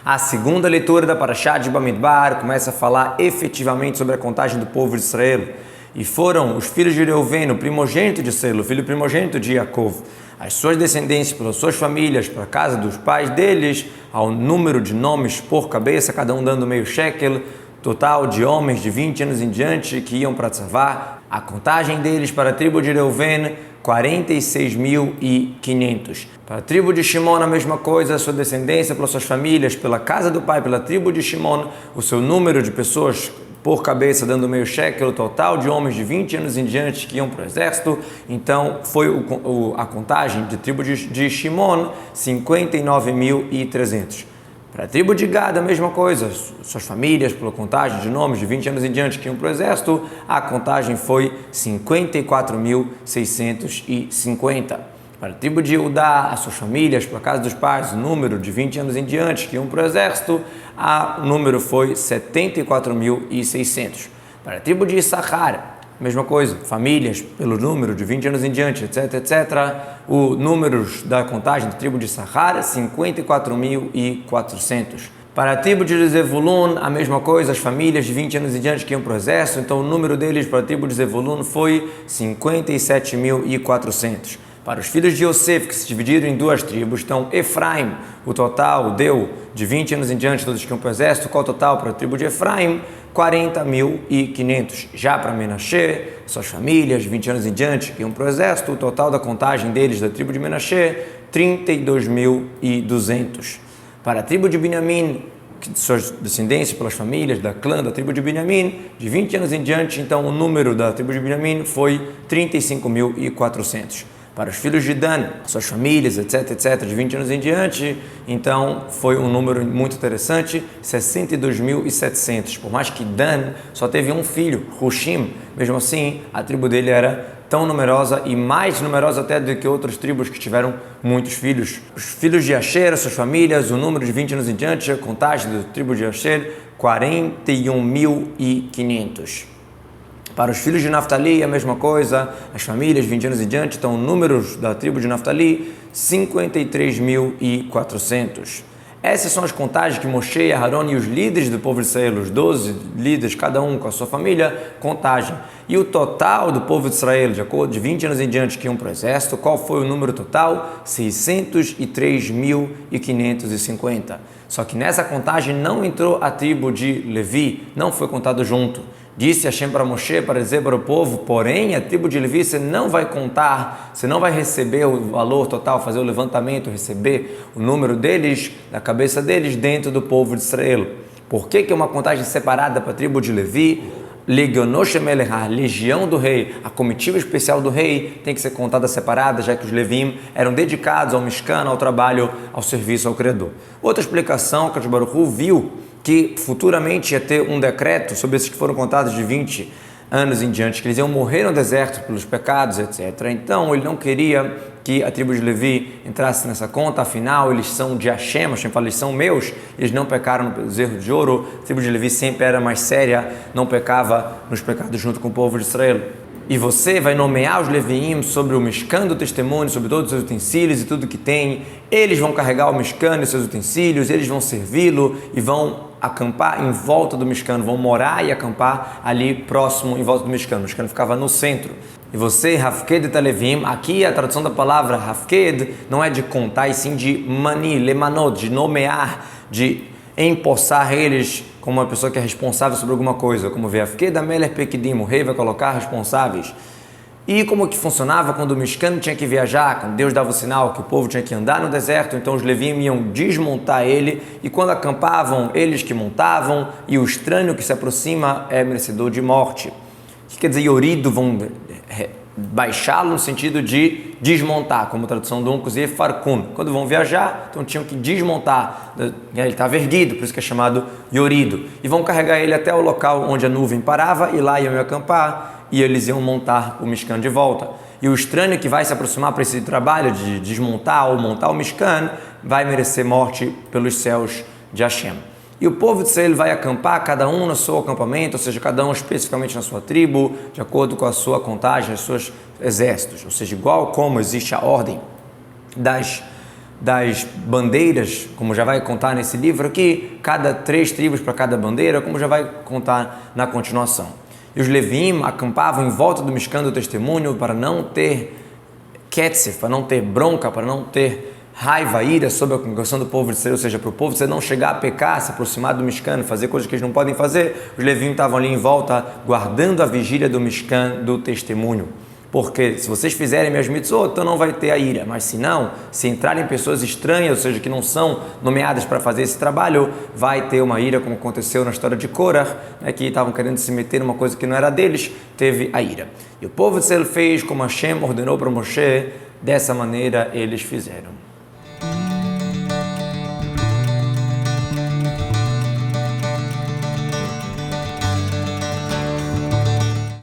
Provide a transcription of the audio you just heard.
A segunda leitura da Parashá de Bamidbar começa a falar efetivamente sobre a contagem do povo de Israel. E foram os filhos de Reuven, o primogênito de Selo, o filho primogênito de Yaakov, as suas descendências, pelas suas famílias, para a casa dos pais deles, ao número de nomes por cabeça, cada um dando meio shekel, total de homens de 20 anos em diante que iam para Tzavá. A contagem deles para a tribo de Reuven, 46.500. Para a tribo de Shimon, a mesma coisa, a sua descendência, pelas suas famílias, pela casa do pai, pela tribo de Shimon, o seu número de pessoas por cabeça, dando meio shekel, o total de homens de 20 anos em diante que iam para o exército. Então, foi a contagem de tribo de Shimon, 59.300. Para a tribo de Gad, a mesma coisa, suas famílias, pela contagem de nomes de 20 anos em diante que iam para o exército, a contagem foi 54.650. Para a tribo de Judá, as suas famílias, pela casa dos pais, o número de 20 anos em diante que iam para o exército, o número foi 74.600. Para a tribo de Issachar, mesma coisa, famílias, pelo número de 20 anos em diante, etc, etc. O número da contagem da tribo de Issachar, 54.400. Para a tribo de Zevulun, a mesma coisa, as famílias de 20 anos em diante que iam para o exército, então o número deles para a tribo de Zevulun foi 57.400. Para os filhos de Yosef, que se dividiram em duas tribos, então Efraim, o total deu de 20 anos em diante, todos que iam para o exército, qual o total para a tribo de Efraim? 40.500. Já para Menashe, suas famílias, de 20 anos em diante, que iam para o exército, o total da contagem deles da tribo de Menashe, 32.200. Para a tribo de Binyamin, suas descendências pelas famílias da clã da tribo de Binyamin, de 20 anos em diante, então o número da tribo de Binyamin foi 35.400. Para os filhos de Dan, suas famílias, etc, etc, de 20 anos em diante, então foi um número muito interessante, 62.700. Por mais que Dan só teve um filho, Hushim, mesmo assim, a tribo dele era tão numerosa e mais numerosa até do que outras tribos que tiveram muitos filhos. Os filhos de Asher, suas famílias, o número de 20 anos em diante, a contagem da tribo de Asher, 41.500. Para os filhos de Naftali, a mesma coisa, as famílias, 20 anos em diante, então números da tribo de Naftali, 53.400. Essas são as contagens que Moshe, Aharon e os líderes do povo de Israel, os 12 líderes, cada um com a sua família, contagem. E o total do povo de Israel, de acordo de 20 anos em diante que iam para o exército, qual foi o número total? 603.550. Só que nessa contagem não entrou a tribo de Levi, não foi contado junto. Disse Hashem para Moshe, para dizer para o povo, porém a tribo de Levi você não vai contar, você não vai receber o valor total, fazer o levantamento, receber o número deles, da cabeça deles, dentro do povo de Israel. Por que é uma contagem separada para a tribo de Levi? A legião do rei, a comitiva especial do rei tem que ser contada separada, já que os Levim eram dedicados ao Mishkan, ao trabalho, ao serviço ao Criador. Outra explicação que o Baruch Hu viu que futuramente ia ter um decreto sobre esses que foram contados de 20 anos em diante, que eles iam morrer no deserto pelos pecados, etc. Então, ele não queria que a tribo de Levi entrasse nessa conta, afinal, eles são de Hashem, Hashem fala, eles são meus, eles não pecaram nos erros de ouro, a tribo de Levi sempre era mais séria, não pecava nos pecados junto com o povo de Israel. E você vai nomear os Leviim sobre o Mishkan do testemunho, sobre todos os seus utensílios e tudo que tem. Eles vão carregar o Mishkan e os seus utensílios, eles vão servi-lo e vão acampar em volta do Mishkan, vão morar e acampar ali próximo, em volta do Mishkan. O Mishkan ficava no centro. E você, Hafked et Levim, aqui a tradução da palavra Hafked não é de contar, e sim de mani, lemanot, de nomear, de empossar eles como uma pessoa que é responsável sobre alguma coisa, como vê Hafked Amelech Pekidim, o rei vai colocar responsáveis. E como que funcionava quando o Mishkan tinha que viajar, quando Deus dava o sinal que o povo tinha que andar no deserto, então os Levim iam desmontar ele, e quando acampavam, eles que montavam, e o estranho que se aproxima é merecedor de morte. O que quer dizer Yorido? Vão baixá-lo no sentido de desmontar, como tradução do Uncos e Farkun. Quando vão viajar, então tinham que desmontar, ele estava erguido, por isso que é chamado Yorido, e vão carregar ele até o local onde a nuvem parava, e lá iam acampar, e eles iam montar o Mishkan de volta. E o estranho que vai se aproximar para esse trabalho de desmontar ou montar o Mishkan, vai merecer morte pelos céus de Hashem. E o povo de Israel vai acampar, cada um no seu acampamento, ou seja, cada um especificamente na sua tribo, de acordo com a sua contagem, os seus exércitos. Ou seja, igual como existe a ordem das das bandeiras, como já vai contar nesse livro aqui, cada 3 tribos para cada bandeira, como já vai contar na continuação. E os Levim acampavam em volta do Mishkan do Testemunho para não ter ketzef, para não ter bronca, para não ter raiva, ira sobre a congregação do povo de Israel, ou seja, para o povo de Israel não chegar a pecar, se aproximar do Mishkan, fazer coisas que eles não podem fazer. Os Levim estavam ali em volta, guardando a vigília do Mishkan do Testemunho. Porque se vocês fizerem minhas mitzvot, então não vai ter a ira. Mas se não, se entrarem pessoas estranhas, ou seja, que não são nomeadas para fazer esse trabalho, vai ter uma ira, como aconteceu na história de Korah, né, que estavam querendo se meter numa coisa que não era deles, teve a ira. E o povo de Israel fez como Hashem ordenou para Moshe, dessa maneira eles fizeram.